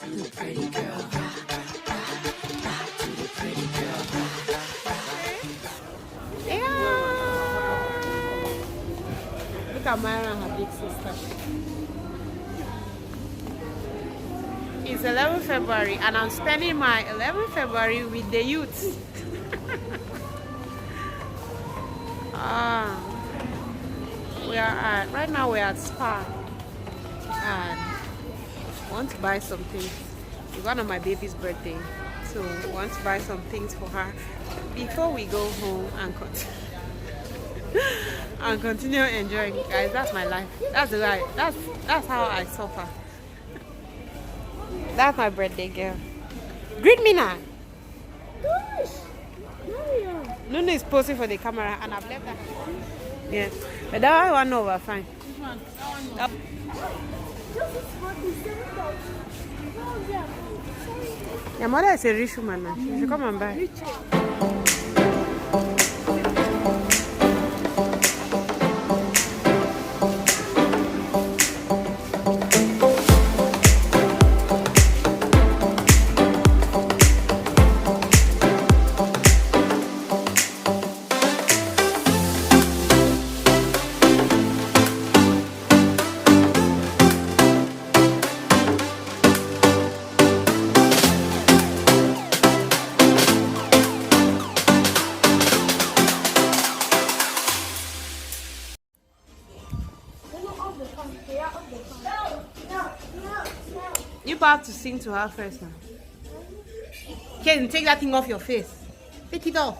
Look at Myra and her big sister. It's 11th February and I'm spending my 11th February with the youths. Right now we're at Spa and want to buy some things. It's one of my baby's birthday, so want to buy some things for her before we go home and continue enjoying. Guys, that's my life. That's the life. That's how I suffer. That's my birthday girl. Greet me now. Nunu is posing for the camera and I've left her. Yeah. But that one over fine. Which one? That one. Your mother is a rich woman now. She should come and buy. You have to sing to her first now. Okay, take that thing off your face. Take it off.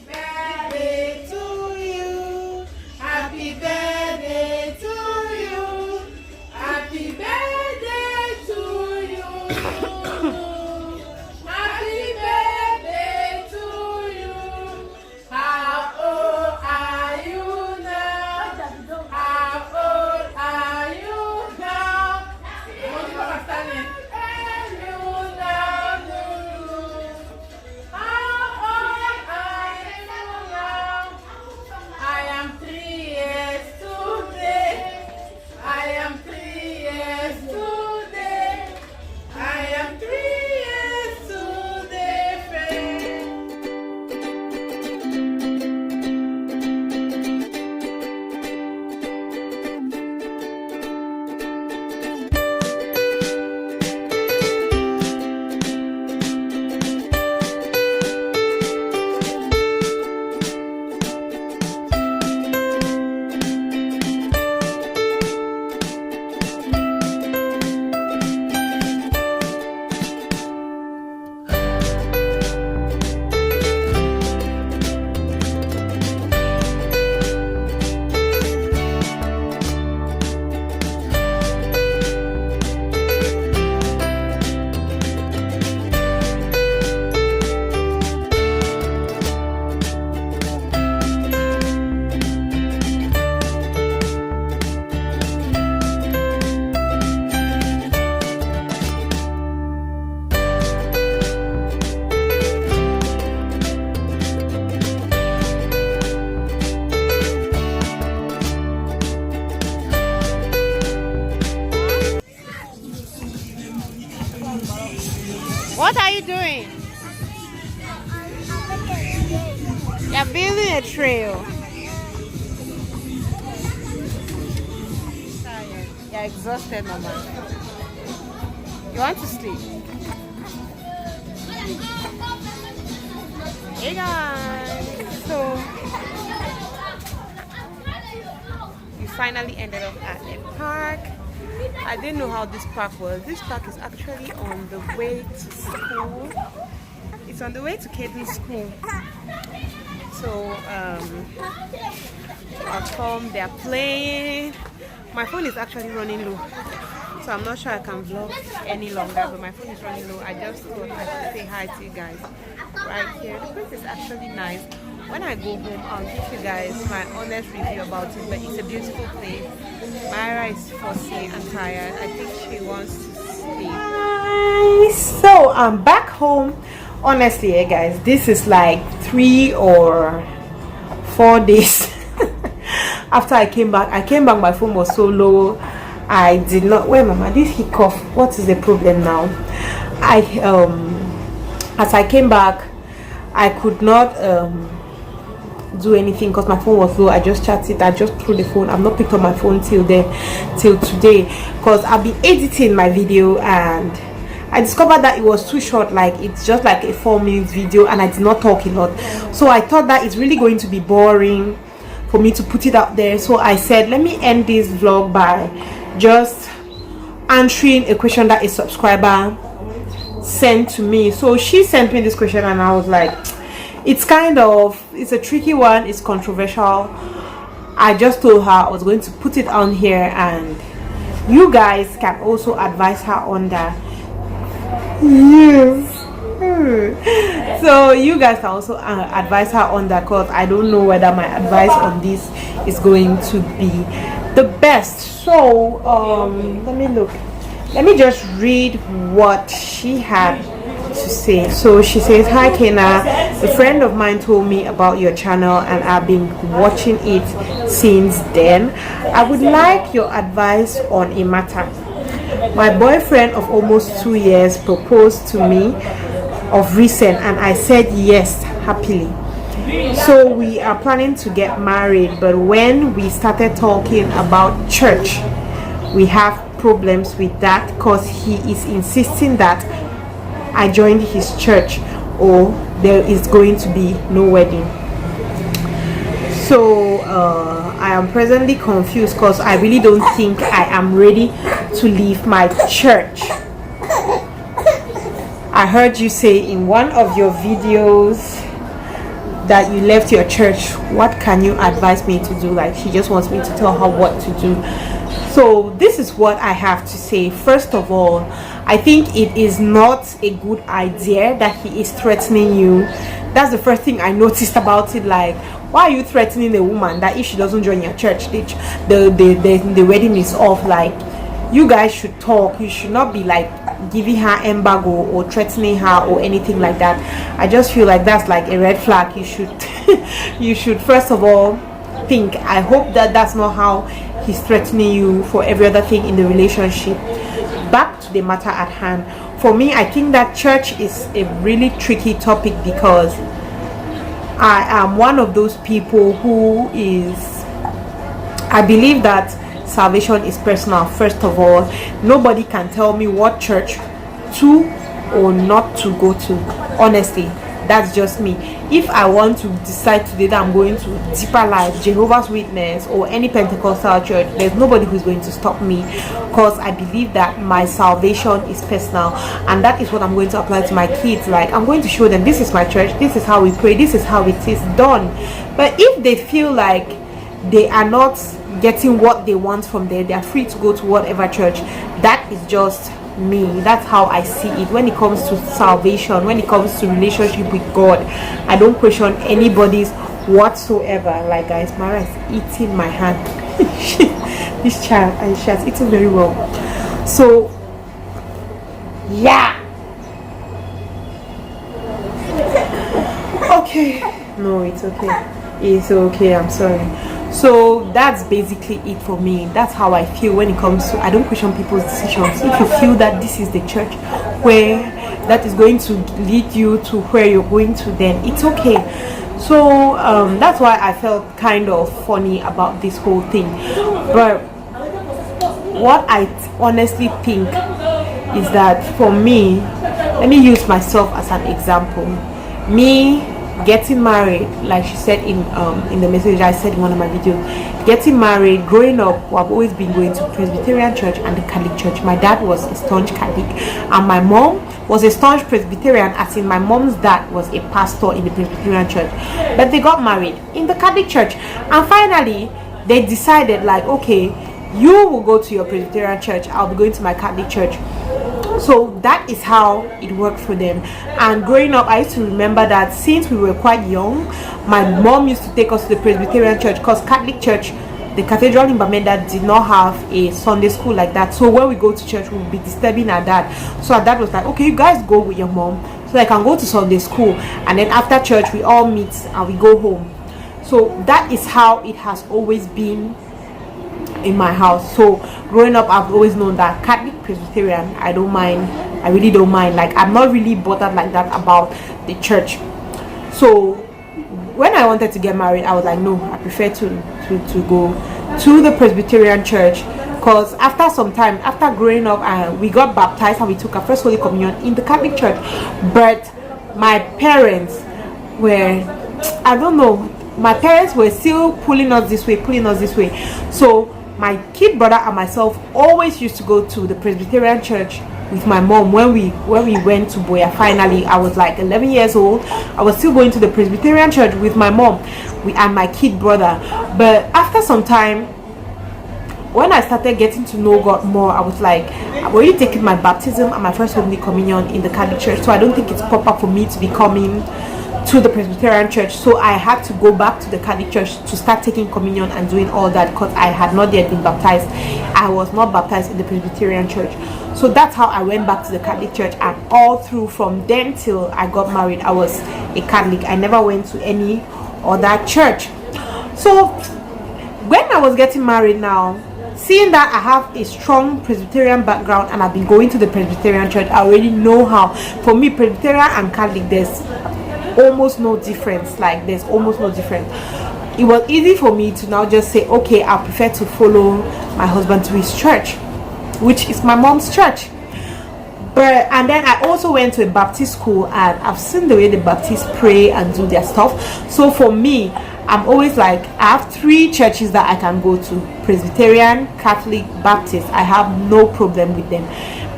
Birthday to you. Happy birthday to you. Happy birthday to you. Happy birthday to you. How old are you now? How old are you now? What are you doing? You're building a trail. Tired. You're exhausted, Mama. You want to sleep? Hey guys, so we finally ended up at a park. I didn't know how this park was. This park is actually on the way to school. It's on the way to Caden school. So I've come, they're playing. My phone is actually running low, so I'm not sure I can vlog any longer, but my phone is running low. I just thought I should say hi to you guys right here. The place is actually nice. When I go home, I'll give you guys my honest review about it, but it's a beautiful place. Myra is fussy and tired. I think she wants to sleep. So I'm back home. Honestly, guys, this is like 3 or 4 days after I came back. My phone was so low. I did not. Wait, Mama, this hiccup. What is the problem now? As I came back, I could not do anything because my phone was low. I just chatted. I just threw the phone. I've not picked up my phone till today, because I've been editing my video and I discovered that it was too short. Like, it's just like a 4-minute video and I did not talk a lot, so I thought that it's really going to be boring for me to put it out there. So I said, let me end this vlog by just answering a question that a subscriber sent to me. So she sent me this question and I was like, it's a tricky one, it's controversial. I just told her I was going to put it on here and you guys can also advise her on that. Yes. So you guys can also advise her on that, because I don't know whether my advice on this is going to be the best. So let me just read what she had to say. So she says, hi Kena, a friend of mine told me about your channel and I've been watching it since then. I would like your advice on a matter. My boyfriend of almost 2 years proposed to me of recent and I said yes happily. So we are planning to get married, but when we started talking about church, we have problems with that because he is insisting that I joined his church or there is going to be no wedding. So I am presently confused because I really don't think I am ready to leave my church. I heard you say in one of your videos that you left your church. What can you advise me to do? Like, she just wants me to tell her what to do. So this is what I have to say. First of all, I think it is not a good idea that he is threatening you. That's the first thing I noticed about it. Like, why are you threatening a woman that if she doesn't join your church, the wedding is off? Like, you guys should talk. You should not be like giving her embargo or threatening her or anything like that. I just feel like that's like a red flag. You should you should first of all think. I hope that that's not how he's threatening you for every other thing in the relationship. Back to the matter at hand. For me, I think that church is a really tricky topic because I am one of those people who I believe that salvation is personal. First of all, nobody can tell me what church to or not to go to. Honestly, that's just me. If I want to decide today that I'm going to Deeper Life, Jehovah's Witness, or any Pentecostal church, there's nobody who's going to stop me, because I believe that my salvation is personal, and that is what I'm going to apply to my kids. Like, I'm going to show them, this is my church, this is how we pray, this is how it is done. But if they feel like they are not getting what they want from there, they are free to go to whatever church. That is just me. That's how I see it. When it comes to salvation, when it comes to relationship with God, I don't question anybody's whatsoever. Like, guys, Mara is eating my hand. This child, and she has eaten very well. So yeah, okay, no, it's okay, I'm sorry. So that's basically it for me. That's how I feel when it comes to, I don't question people's decisions. If you feel that this is the church where that is going to lead you to where you're going to, then it's okay. So that's why I felt kind of funny about this whole thing. But what I honestly think is that for me, let me use myself as an example. Me getting married, like she said in the message I said in one of my videos, getting married, growing up, I've always been going to Presbyterian church and the Catholic church. My dad was a staunch Catholic and my mom was a staunch Presbyterian, as in my mom's dad was a pastor in the Presbyterian church, but they got married in the Catholic church. And finally they decided, like, okay, you will go to your Presbyterian church, I'll be going to my Catholic church. So that is how it worked for them. And growing up, I used to remember that since we were quite young, my mom used to take us to the Presbyterian church, because Catholic church, the cathedral in Bamenda, did not have a Sunday school like that. So when we go to church, we'll be disturbing our dad. So our dad was like, okay, you guys go with your mom so I can go to Sunday school, and then after church we all meet and we go home. So that is how it has always been in my house. So growing up, I've always known that Catholic, Presbyterian, I don't mind. I really don't mind. Like, I'm not really bothered like that about the church. So when I wanted to get married, I was like, no, I prefer to go to the Presbyterian church. Because after some time, after growing up, we got baptized and we took our first Holy Communion in the Catholic church. But my parents were, I don't know, my parents were still pulling us this way. So my kid brother and myself always used to go to the Presbyterian church with my mom. When we went to Boya, finally, I was like 11 years old. I was still going to the Presbyterian church with my mom and my kid brother. But after some time, when I started getting to know God more, I was like, I've already taken my baptism and my first Holy Communion in the Catholic church, so I don't think it's proper for me to be coming to the Presbyterian church. So I had to go back to the Catholic church to start taking communion and doing all that, because I had not yet been baptized. I was not baptized in the Presbyterian church. So that's how I went back to the Catholic church, and all through from then till I got married, I was a Catholic. I never went to any other church. So when I was getting married now, seeing that I have a strong Presbyterian background and I've been going to the Presbyterian church, I already know how. For me, Presbyterian and Catholic, there's almost no difference. Like, there's almost no difference. It was easy for me to now just say, okay, I prefer to follow my husband to his church, which is my mom's church. And then I also went to a Baptist school, and I've seen the way the Baptists pray and do their stuff. So for me, I'm always like, I have 3 churches that I can go to: Presbyterian, Catholic, Baptist. I have no problem with them.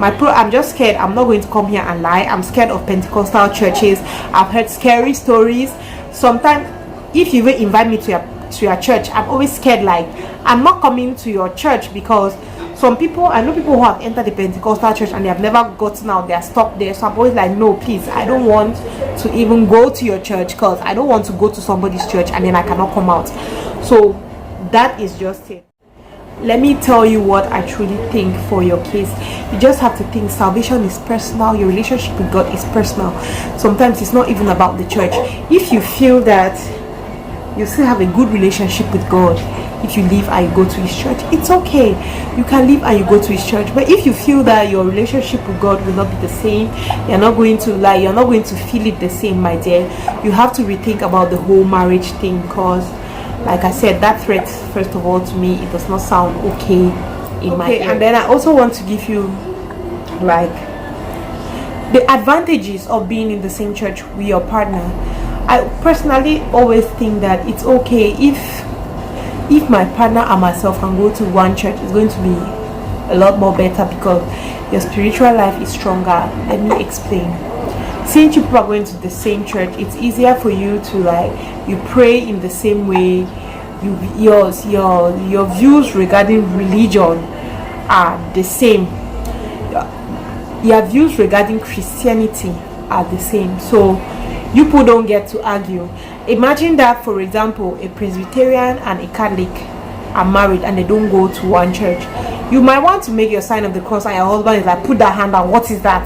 I'm just scared. I'm not going to come here and lie. I'm scared of Pentecostal churches. I've heard scary stories. Sometimes, if you will invite me to your church, I'm always scared, like, I'm not coming to your church, because some people, I know people who have entered the Pentecostal church and they have never gotten out, they are stuck there. So I'm always like, no, please, I don't want to even go to your church, because I don't want to go to somebody's church and then I cannot come out. So that is just it. Let me tell you what I truly think for your case. You just have to think salvation is personal. Your relationship with God is personal. Sometimes it's not even about the church. If you feel that you still have a good relationship with God, if you leave and you go to his church, it's okay. You can leave and you go to his church. But if you feel that your relationship with God will not be the same, you're not going to feel it the same, my dear, you have to rethink about the whole marriage thing. Because, like I said, that threat, first of all, to me, it does not sound okay in my ear. And then I also want to give you, like, the advantages of being in the same church with your partner. I personally always think that it's okay if my partner and myself can go to one church. It's going to be a lot more better, because your spiritual life is stronger. Let me explain. Since you people are going to the same church, it's easier for you to, like, you pray in the same way. Your views regarding religion are the same. Your views regarding Christianity are the same. So you people don't get to argue. Imagine that, for example, a Presbyterian and a Catholic are married and they don't go to one church. You might want to make your sign of the cross, and your husband is like, put that hand out. What is that?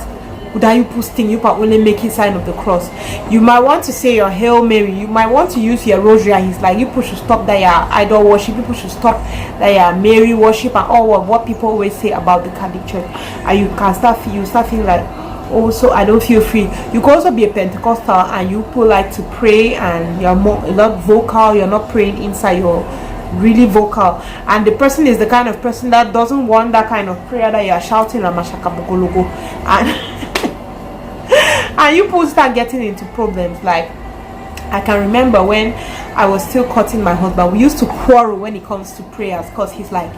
That you put thing, you can only make it sign of the cross. You might want to say your Hail Mary. You might want to use your rosary, and he's like, you people should stop that your idol worship. People should stop that your Mary worship and all what people always say about the Catholic church. And you start feeling like, also, I don't feel free. You can also be a Pentecostal and you people like to pray and you're a lot vocal. You're not praying inside, you're really vocal, and the person is the kind of person that doesn't want that kind of prayer that you're shouting and and you people start getting into problems. Like, I can remember when I was still courting my husband, we used to quarrel when it comes to prayers, because he's like,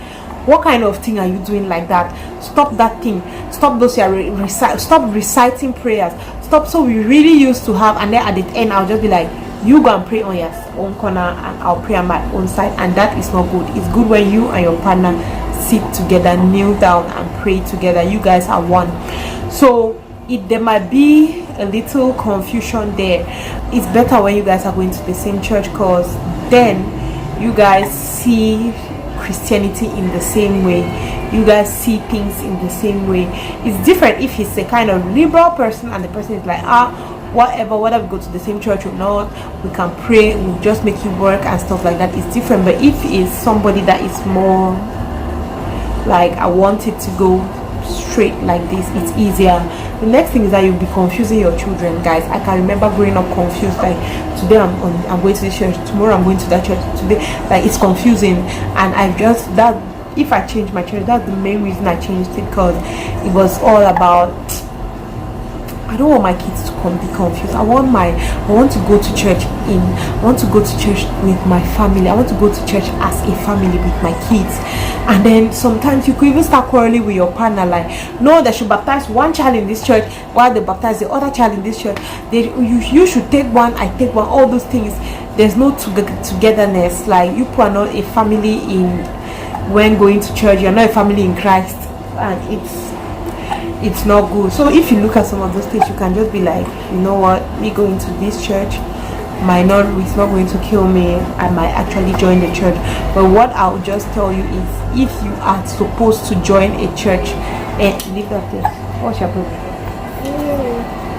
what kind of thing are you doing like that? Stop that thing. Stop those. Stop reciting prayers. Stop. So we really used to have, and then at the end, I'll just be like, you go and pray on your own corner, and I'll pray on my own side, and that is not good. It's good when you and your partner sit together, kneel down, and pray together. You guys are one. So there might be a little confusion there. It's better when you guys are going to the same church, because then you guys see Christianity in the same way. You guys see things in the same way. It's different if he's a kind of liberal person and the person is like, whatever, whether we go to the same church or not, we can pray, we'll just make it work and stuff like that. It's different. But if it's somebody that is more Like I want it to go straight like this. It's easier. The next thing is that you'll be confusing your children, guys. I can remember growing up confused. Like today I'm going to this church, tomorrow I'm going to that church, today like it's confusing. And I've just that if I change my church, that's the main reason I changed it, because it was all about I don't want my kids to be confused. I want to go to church with my family. I want to go to church as a family with my kids. And then sometimes you could even start quarreling with your partner, like, no, they should baptize one child in this church while they baptize the other child in this church. You should take one, I take one, all those things. There's no togetherness. Like, you are not a family when going to church. You're not a family in Christ, and it's not good. So if you look at some of those things, you can just be like, you know what, me going to this church it's not going to kill me. I might actually join the church. But what I'll just tell you is, if you are supposed to join a church, leave that there. What's your problem?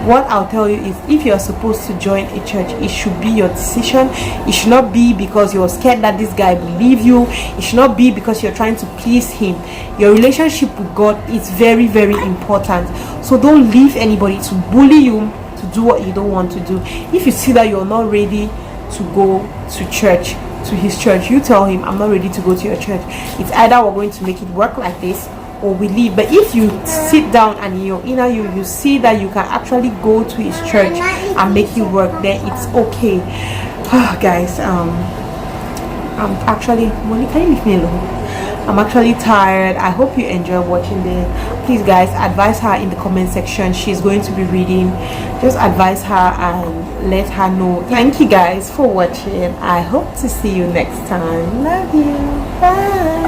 What I'll tell you is, if you're supposed to join a church, it should be your decision. It should not be because you're scared that this guy will leave you. It should not be because you're trying to please him. Your relationship with God is very, very important. So don't leave anybody to bully you to do what you don't want to do. If you see that you're not ready to go to church, to his church, you tell him, I'm not ready to go to your church. It's either we're going to make it work like this, or we leave. But if you sit down and you see that you can actually go to his church and make it work, then it's okay. Guys, I'm actually, Monica, can you leave me alone? I'm actually tired. I hope you enjoy watching this. Please, guys, advise her in the comment section. She's going to be reading. Just advise her and let her know. Thank you guys for watching. I hope to see you next time. Love you. Bye.